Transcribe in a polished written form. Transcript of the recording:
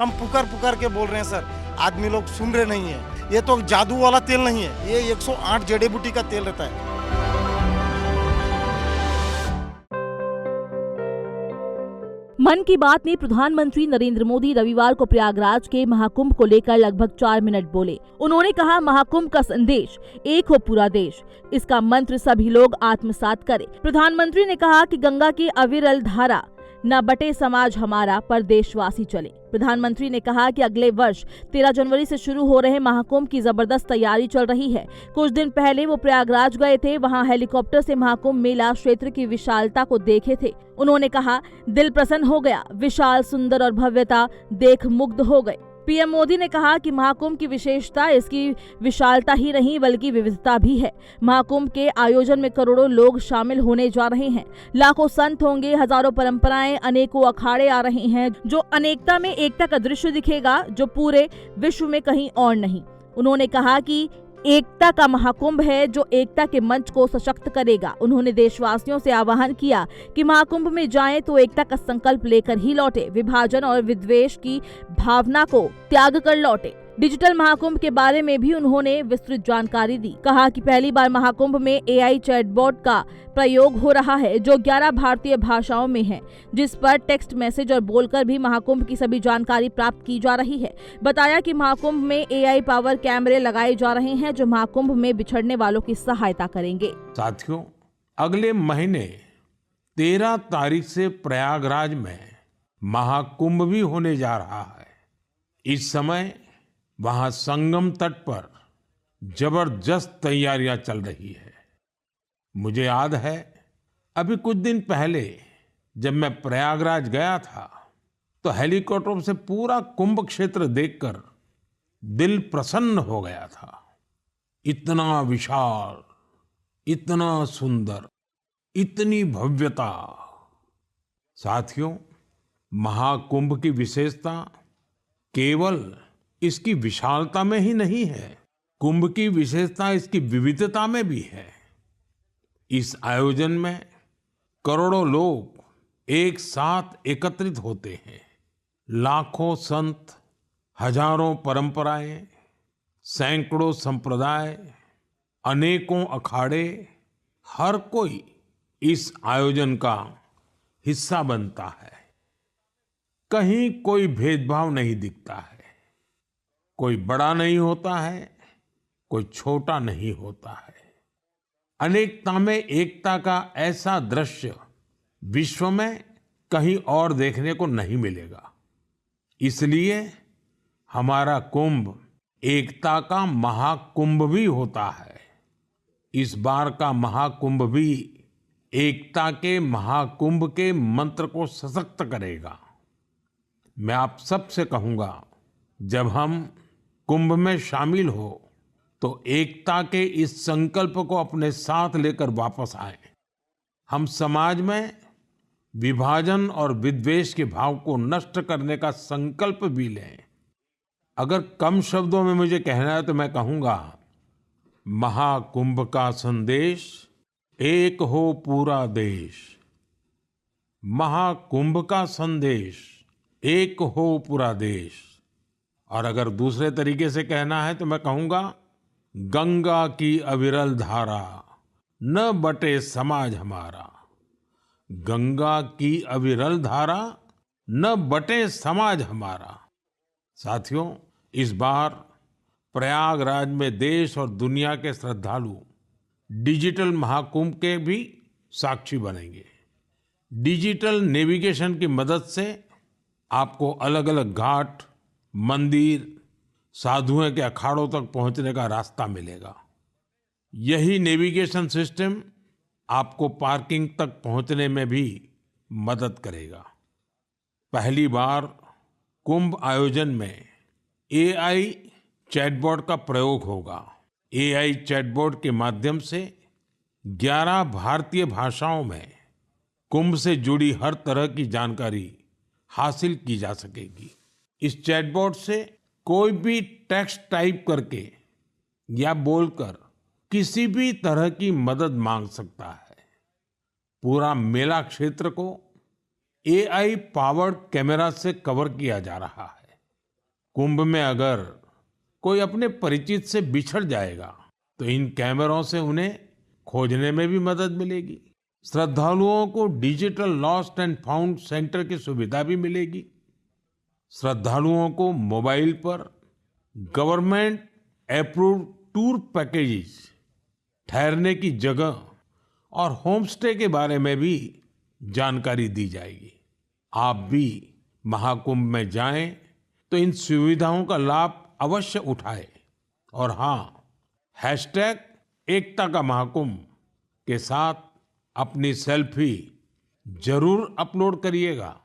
हम पुकार पुकार के बोल रहे हैं सर, आदमी लोग सुन रहे नहीं है। ये तो जादू वाला तेल नहीं है, ये 108 जड़ी बूटी का तेल रहता है। मन की बात में प्रधानमंत्री नरेंद्र मोदी रविवार को प्रयागराज के महाकुंभ को लेकर लगभग 4 मिनट बोले। उन्होंने कहा, महाकुंभ का संदेश एक हो पूरा देश, इसका मंत्र सभी लोग आत्मसात करें। प्रधानमंत्री ने कहा कि गंगा की अविरल धारा, न बटे समाज हमारा, पर देशवासी चले। प्रधानमंत्री ने कहा कि अगले वर्ष 13 जनवरी से शुरू हो रहे महाकुंभ की जबरदस्त तैयारी चल रही है। कुछ दिन पहले वो प्रयागराज गए थे, वहां हेलीकॉप्टर से महाकुंभ मेला क्षेत्र की विशालता को देखे थे। उन्होंने कहा, दिल प्रसन्न हो गया, विशाल, सुंदर और भव्यता देख मुग्ध हो गए। पीएम मोदी ने कहा कि महाकुंभ की विशेषता इसकी विशालता ही नहीं बल्कि विविधता भी है। महाकुंभ के आयोजन में करोड़ों लोग शामिल होने जा रहे हैं। लाखों संत होंगे, हजारों परंपराएं, अनेकों अखाड़े आ रहे हैं, जो अनेकता में एकता का दृश्य दिखेगा जो पूरे विश्व में कहीं और नहीं। उन्होंने कहा कि एकता का महाकुंभ है जो एकता के मंच को सशक्त करेगा। उन्होंने देशवासियों से आह्वान किया कि महाकुंभ में जाएं तो एकता का संकल्प लेकर ही लौटे, विभाजन और विद्वेष की भावना को त्याग कर लौटे। डिजिटल महाकुंभ के बारे में भी उन्होंने विस्तृत जानकारी दी। कहा कि पहली बार महाकुंभ में एआई चैटबॉट का प्रयोग हो रहा है जो 11 भारतीय भाषाओं में है, जिस पर टेक्स्ट मैसेज और बोलकर भी महाकुंभ की सभी जानकारी प्राप्त की जा रही है। बताया कि महाकुंभ में एआई पावर कैमरे लगाए जा रहे हैं जो महाकुंभ में बिछड़ने वालों की सहायता करेंगे। साथियों, अगले महीने 13 तारीख से प्रयागराज में महाकुंभ भी होने जा रहा है। इस समय वहां संगम तट पर जबरदस्त तैयारियां चल रही है। मुझे याद है, अभी कुछ दिन पहले जब मैं प्रयागराज गया था तो हेलीकॉप्टर से पूरा कुंभ क्षेत्र देखकर दिल प्रसन्न हो गया था। इतना विशाल, इतना सुंदर, इतनी भव्यता। साथियों, महाकुंभ की विशेषता केवल इसकी विशालता में ही नहीं है, कुंभ की विशेषता इसकी विविधता में भी है। इस आयोजन में करोड़ों लोग एक साथ एकत्रित होते हैं। लाखों संत, हजारों परंपराएं, सैकड़ों संप्रदाय, अनेकों अखाड़े, हर कोई इस आयोजन का हिस्सा बनता है। कहीं कोई भेदभाव नहीं दिखता है, कोई बड़ा नहीं होता है, कोई छोटा नहीं होता है। अनेकता में एकता का ऐसा दृश्य विश्व में कहीं और देखने को नहीं मिलेगा। इसलिए हमारा कुंभ एकता का महाकुंभ भी होता है। इस बार का महाकुंभ भी एकता के महाकुंभ के मंत्र को सशक्त करेगा। मैं आप सबसे कहूंगा, जब हम कुंभ में शामिल हो तो एकता के इस संकल्प को अपने साथ लेकर वापस आए। हम समाज में विभाजन और विद्वेष के भाव को नष्ट करने का संकल्प भी लें। अगर कम शब्दों में मुझे कहना है तो मैं कहूंगा, महाकुंभ का संदेश एक हो पूरा देश। महाकुंभ का संदेश एक हो पूरा देश। और अगर दूसरे तरीके से कहना है तो मैं कहूंगा, गंगा की अविरल धारा, न बटे समाज हमारा। गंगा की अविरल धारा, न बटे समाज हमारा। साथियों, इस बार प्रयागराज में देश और दुनिया के श्रद्धालु डिजिटल महाकुंभ के भी साक्षी बनेंगे। डिजिटल नेविगेशन की मदद से आपको अलग अलग घाट, मंदिर, साधुओं के अखाड़ों तक पहुंचने का रास्ता मिलेगा। यही नेविगेशन सिस्टम आपको पार्किंग तक पहुंचने में भी मदद करेगा। पहली बार कुंभ आयोजन में एआई चैटबॉट का प्रयोग होगा। एआई चैटबॉट के माध्यम से 11 भारतीय भाषाओं में कुंभ से जुड़ी हर तरह की जानकारी हासिल की जा सकेगी। इस चैटबॉट से कोई भी टेक्स्ट टाइप करके या बोलकर किसी भी तरह की मदद मांग सकता है। पूरा मेला क्षेत्र को एआई पावर्ड कैमरा से कवर किया जा रहा है। कुंभ में अगर कोई अपने परिचित से बिछड़ जाएगा तो इन कैमरों से उन्हें खोजने में भी मदद मिलेगी। श्रद्धालुओं को digital lost and found centre की सुविधा भी मिलेगी। श्रद्धालुओं को मोबाइल पर गवर्नमेंट अप्रूव्ड टूर पैकेजेस, ठहरने की जगह और होम स्टे के बारे में भी जानकारी दी जाएगी। आप भी महाकुंभ में जाएं तो इन सुविधाओं का लाभ अवश्य उठाएं। और हाँ, #एकता का महाकुंभ के साथ अपनी सेल्फी जरूर अपलोड करिएगा।